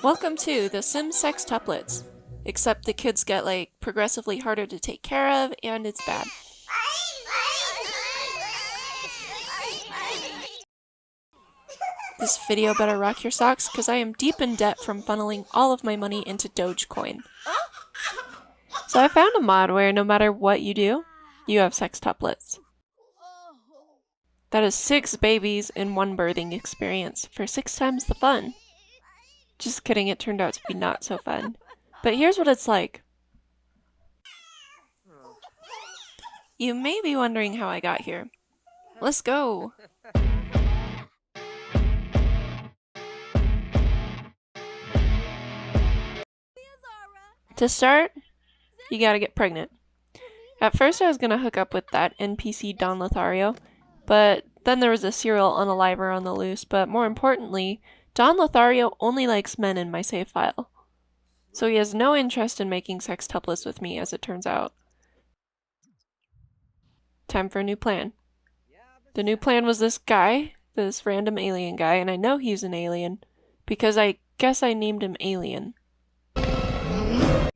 Welcome to The Sims Sextuplets. Except the kids get like progressively harder to take care of, and it's bad. This video better rock your socks, because I am deep in debt from funneling all of my money into Dogecoin. So I found a mod where no matter what you do, you have sextuplets. That is 6 babies in one birthing experience for 6 times the fun. Just kidding, it turned out to be not so fun. But here's what it's like. You may be wondering how I got here. Let's go! To start, you gotta get pregnant. At first I was gonna hook up with that NPC Don Lothario, but then there was a serial unaliver on the loose, but more importantly, Don Lothario only likes men in my save file. So he has no interest in making sextuplets with me, as it turns out. Time for a new plan. The new plan was this guy, this random alien guy, and I know he's an alien, because I guess I named him Alien.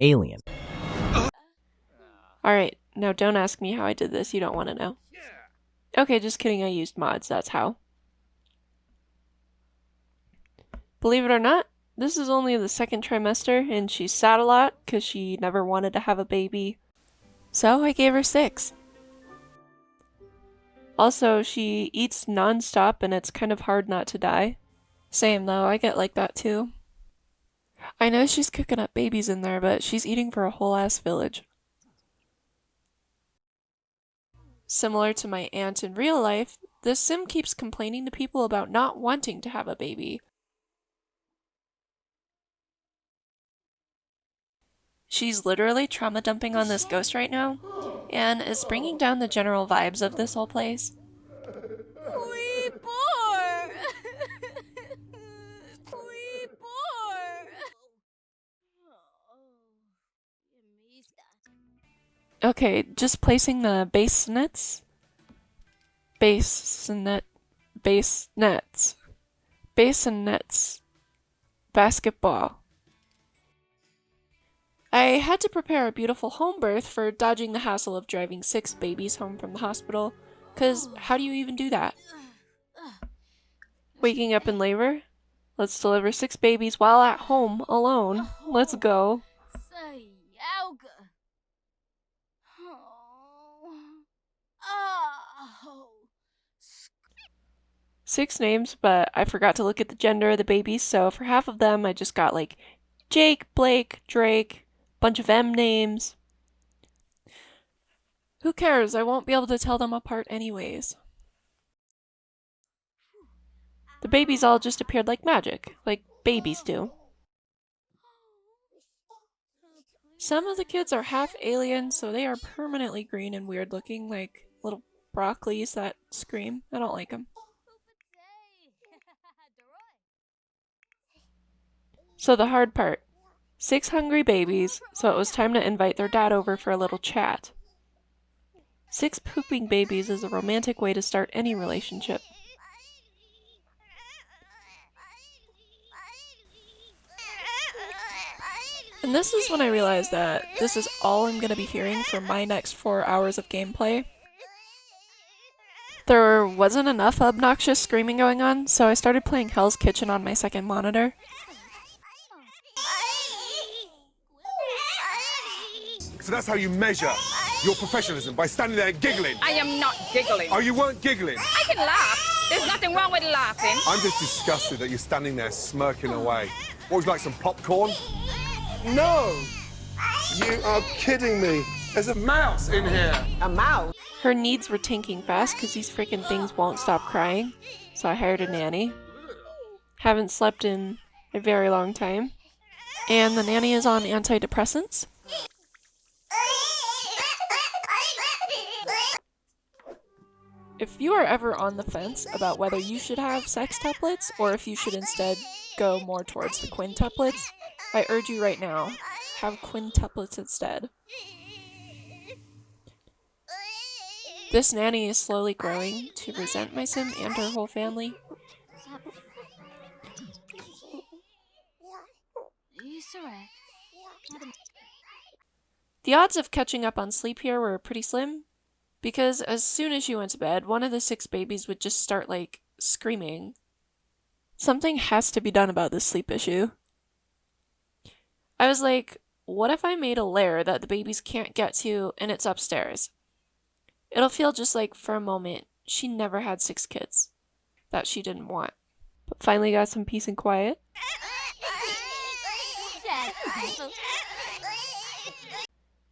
Alien. Alright, now don't ask me how I did this, you don't want to know. Okay, just kidding, I used mods, that's how. Believe it or not, this is only the 2nd trimester, and she's sad a lot because she never wanted to have a baby. So I gave her 6. Also, she eats non-stop and it's kind of hard not to die. Same though, I get like that too. I know she's cooking up babies in there, but she's eating for a whole ass village. Similar to my aunt in real life, this sim keeps complaining to people about not wanting to have a baby. She's literally trauma dumping on this ghost right now, and is bringing down the general vibes of this whole place. Okay, just placing the base nets, basketball. I had to prepare a beautiful home birth for dodging the hassle of driving 6 babies home from the hospital, cause how do you even do that? Waking up in labor? Let's deliver 6 babies while at home, alone. Let's go. 6 names, but I forgot to look at the gender of the babies, so for half of them I just got like Jake, Blake, Drake, bunch of M names. Who cares? I won't be able to tell them apart anyways. The babies all just appeared like magic, like babies do. Some of the kids are half alien, so they are permanently green and weird looking, like little broccolis that scream. I don't like them. So the hard part. 6 hungry babies, so it was time to invite their dad over for a little chat. 6 pooping babies is a romantic way to start any relationship. And this is when I realized that this is all I'm going to be hearing for my next 4 hours of gameplay. There wasn't enough obnoxious screaming going on, so I started playing Hell's Kitchen on my 2nd monitor. So that's how you measure your professionalism, by standing there giggling. I am not giggling. Oh, you weren't giggling? I can laugh. There's nothing wrong with laughing. I'm just disgusted that you're standing there smirking away. What, would you like some popcorn? No! You are kidding me. There's a mouse in here. A mouse? Her needs were tanking fast because these freaking things won't stop crying, so I hired a nanny. Haven't slept in a very long time. And the nanny is on antidepressants. If you are ever on the fence about whether you should have sextuplets or if you should instead go more towards the quintuplets, I urge you right now, have quintuplets instead. This nanny is slowly growing to resent my sim and her whole family. The odds of catching up on sleep here were pretty slim, because as soon as she went to bed, one of the 6 babies would just start, like, screaming. Something has to be done about this sleep issue. I was like, what if I made a lair that the babies can't get to and it's upstairs? It'll feel just like, for a moment, she never had 6 kids that she didn't want. But finally got some peace and quiet.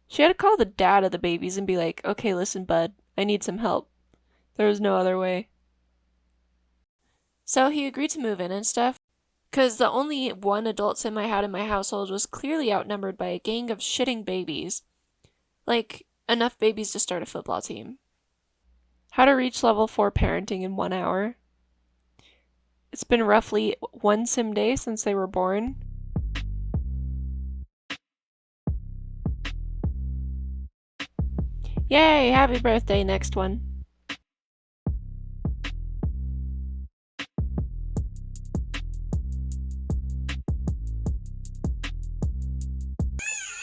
She had to call the dad of the babies and be like, okay, listen, bud, I need some help. There was no other way. So he agreed to move in and stuff, because the only one adult sim I had in my household was clearly outnumbered by a gang of shitting babies. Like, enough babies to start a football team. How to reach level 4 parenting in 1 hour. It's been roughly 1 sim day since they were born. Yay, happy birthday, next one.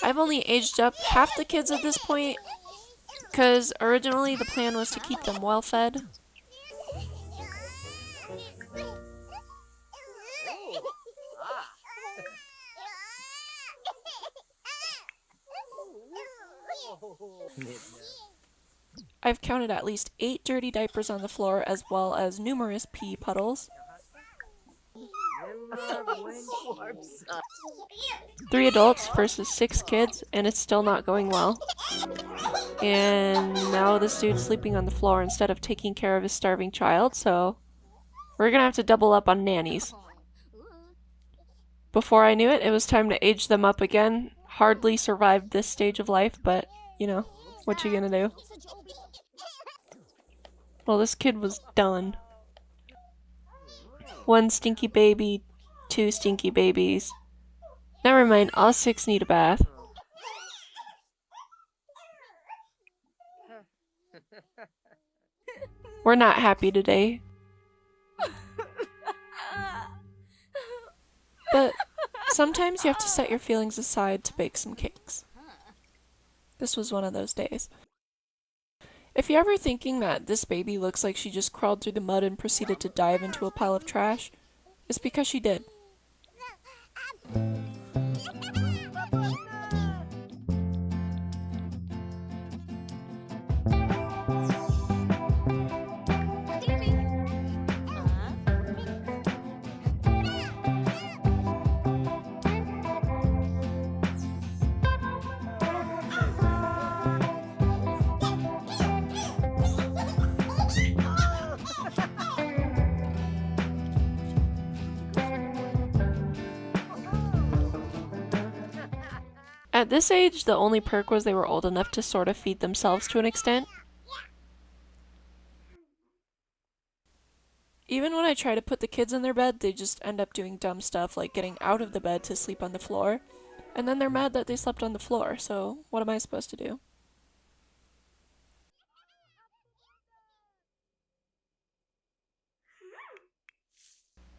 I've only aged up half the kids at this point, because originally the plan was to keep them well fed. I've counted at least 8 dirty diapers on the floor, as well as numerous pee puddles. 3 adults versus 6 kids, and it's still not going well. And now this dude's sleeping on the floor instead of taking care of his starving child, so we're gonna have to double up on nannies. Before I knew it, it was time to age them up again. Hardly survived this stage of life, but, you know, what you gonna do? Well, this kid was done. 1 stinky baby, 2 stinky babies. Never mind, all 6 need a bath. We're not happy today. But sometimes you have to set your feelings aside to bake some cakes. This was one of those days. If you're ever thinking that this baby looks like she just crawled through the mud and proceeded to dive into a pile of trash, it's because she did. At this age, the only perk was they were old enough to sort of feed themselves to an extent. Even when I try to put the kids in their bed, they just end up doing dumb stuff like getting out of the bed to sleep on the floor, and then they're mad that they slept on the floor, so what am I supposed to do?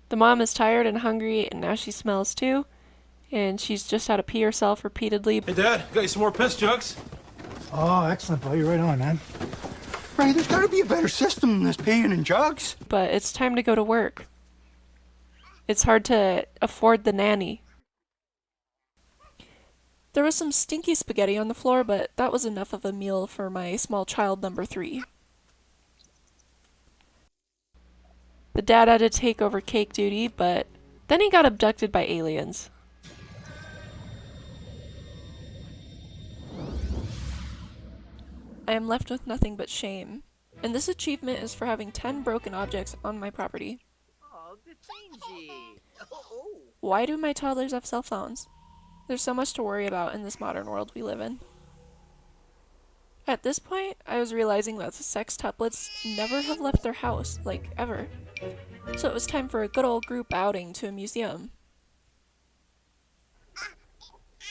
The mom is tired and hungry, and now she smells too. And she's just had to pee herself repeatedly. Hey, Dad, got you some more piss jugs? Oh, excellent, buddy. You're right on, man. Ray, there's got to be a better system than this peeing in jugs. But it's time to go to work. It's hard to afford the nanny. There was some stinky spaghetti on the floor, but that was enough of a meal for my small child number 3. The dad had to take over cake duty, but then he got abducted by aliens. I am left with nothing but shame, and this achievement is for having 10 broken objects on my property. Why do my toddlers have cell phones? There's so much to worry about in this modern world we live in. At this point, I was realizing that the sextuplets never have left their house, like, ever. So it was time for a good old group outing to a museum.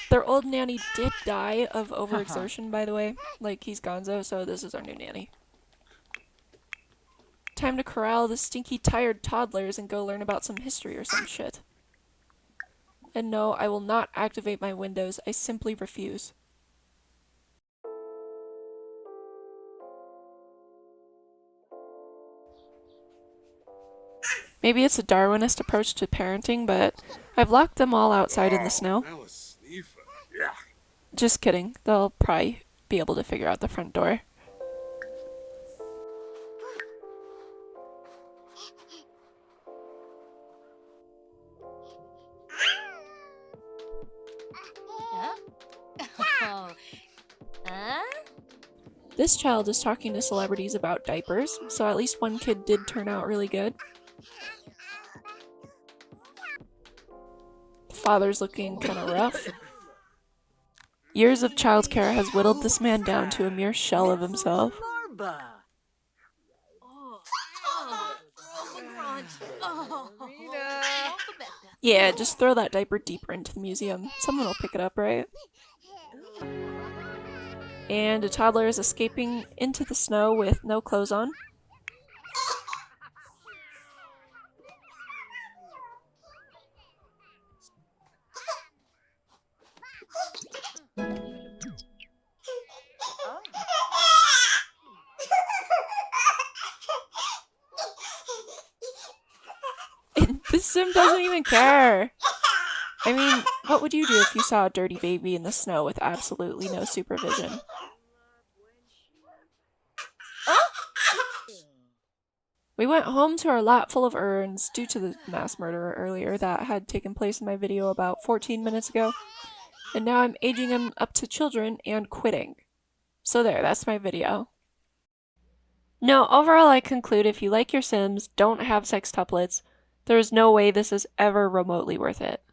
Their old nanny did die of overexertion, by the way. Like, he's gonzo, so this is our new nanny. Time to corral the stinky, tired toddlers and go learn about some history or some shit. And no, I will not activate my windows. I simply refuse. Maybe it's a Darwinist approach to parenting, but I've locked them all outside in the snow. Just kidding. They'll probably be able to figure out the front door. This child is talking to celebrities about diapers, so at least one kid did turn out really good. The father's looking kind of rough. Years of childcare has whittled this man down to a mere shell of himself. Yeah, just throw that diaper deeper into the museum. Someone will pick it up, right? And a toddler is escaping into the snow with no clothes on. This sim doesn't even care. I mean, what would you do if you saw a dirty baby in the snow with absolutely no supervision? We went home to our lot full of urns due to the mass murder earlier that had taken place in my video about 14 minutes ago. And now I'm aging them up to children and quitting. So there, that's my video. No, overall I conclude if you like your Sims, don't have sextuplets, there is no way this is ever remotely worth it.